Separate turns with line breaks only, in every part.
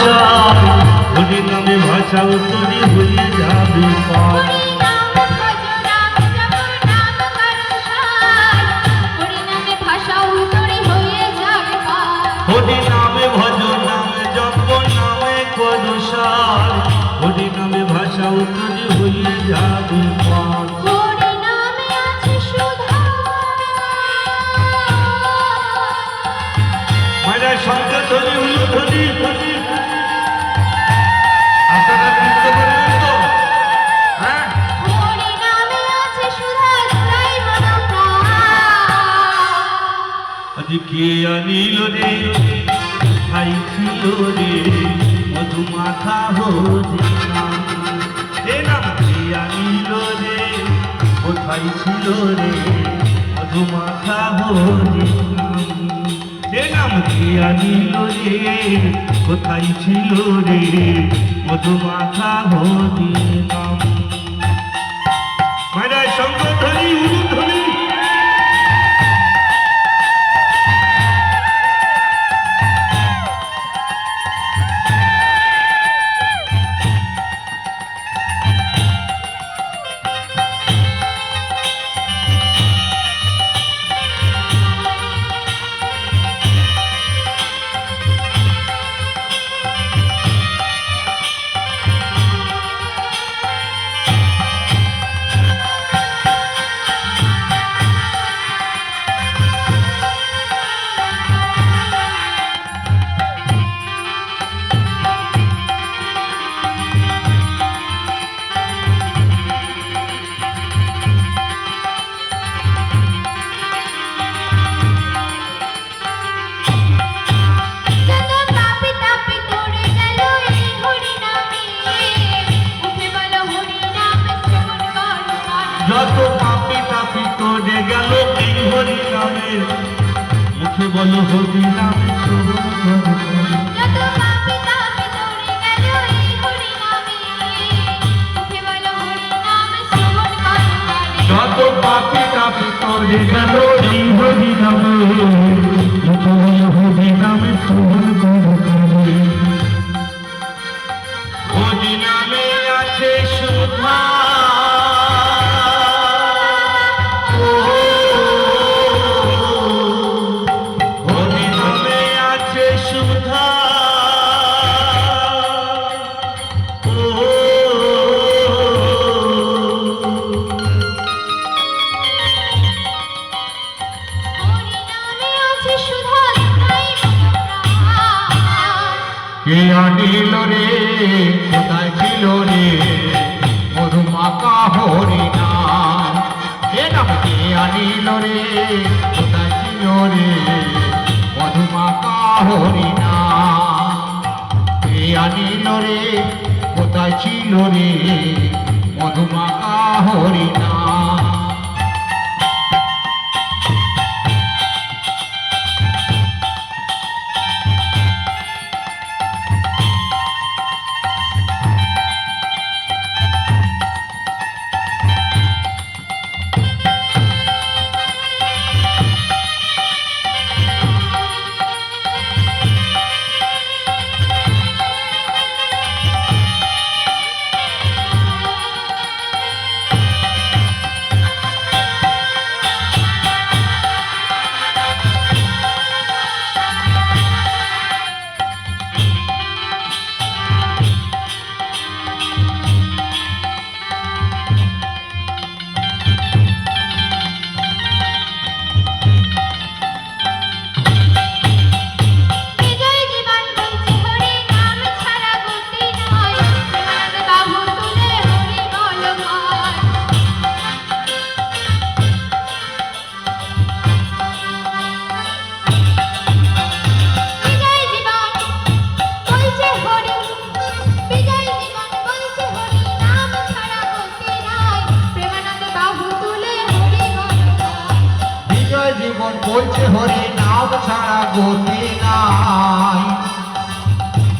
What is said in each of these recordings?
ভরসায় হরি নামে ভাষাও তরি হয়ে যাবে পার। হরি নামে ভজ নামে জপ নামে করসার হরি নামে ভাষাও তরি হয়ে যাবে পার। মায়েরা সঙ্গে ধরি উলুধ্বনি ধরি আপনারা নৃত্য করবেন তো? হ্যাঁ, আজ কে আনিল রে খাইছিল রে মধুমাখা হরি নাম। এ নাম কে আনিল রে কোথায় ছিল রে মধুমাখা হরি নাম। এ নাম কে আনিল রে কোথায় ছিল রে মধুমাখা হরি নাম। মায়েরা সঙ্গ ধরি উলুধ্বনি যত পাপি তাপি করে গেল এই হরি নামে মুখে বলো হরি নামে শ্রবণ করো। যত পাপি তাপি করে গেল এই হরি নামে মুখে বলো হরি নামে শ্রবণ করো। হরি নামে আছে সুধা কে আনিল রে কোথায় ছিল রে মধুমাখা হরি নাম। এ নাম কে আনিল রে কোথায় ছিল রে মধুমাখা হরি নাম। কে আনিল রে কোথায় ছিল রে মধুমাখা হরি নাম। জীবন বলছে হরি নাম ছাড়া গতি নাই।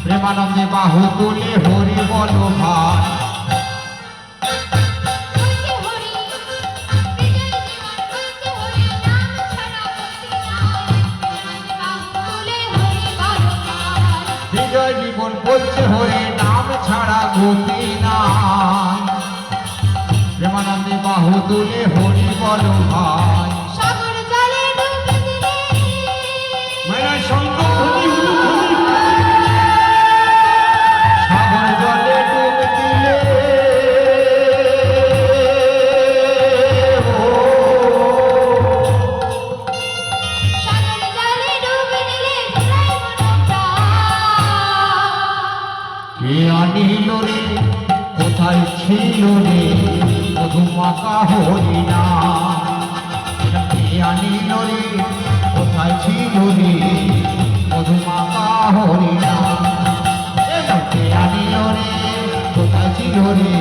প্রেমানন্দে বাহু তুলে হরি বলো ভাই।
জয় জীবন বলছে হরে নাম ছাড়া গতি নাই প্রেমানন্দে বাহু তুলে হরি বলো ভাই
সাগর জলে ডুবে দিলে
মায়েরা শঙ্কর ধ্বনি হুলু ধ্বনি
সাগর জলে ডুব দিলে
সাগর জলে ডুবে দিলে জুড়াই মনটা
কে আনিল রে কোথায় ছিল রে মধুমাকা হরিণা কে আনিল রে কোথায় ছিল রে মধুমাকা হরিণা কে আনিল রে কোথায় ছিল রে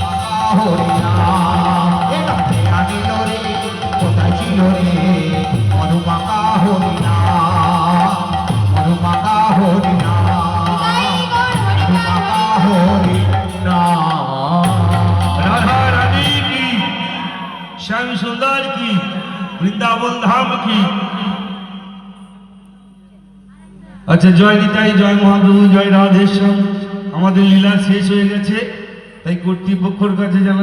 মধুমাকা হরিণা কে আনিল রে কোথায় ছিল রে মধুমাকা হরিণা মধুমাকা হরিণা মধুমাকা হরিণা
राधा रानी की श्याम सुंदर की वृंदावन धाम की আচ্ছা জয় নিতাই জয় মহাপ্রভু জয় রাধেশ্যাম আমাদের লীলা শেষ হয়ে গেছে তাই কর্তৃপক্ষের কাছে জানা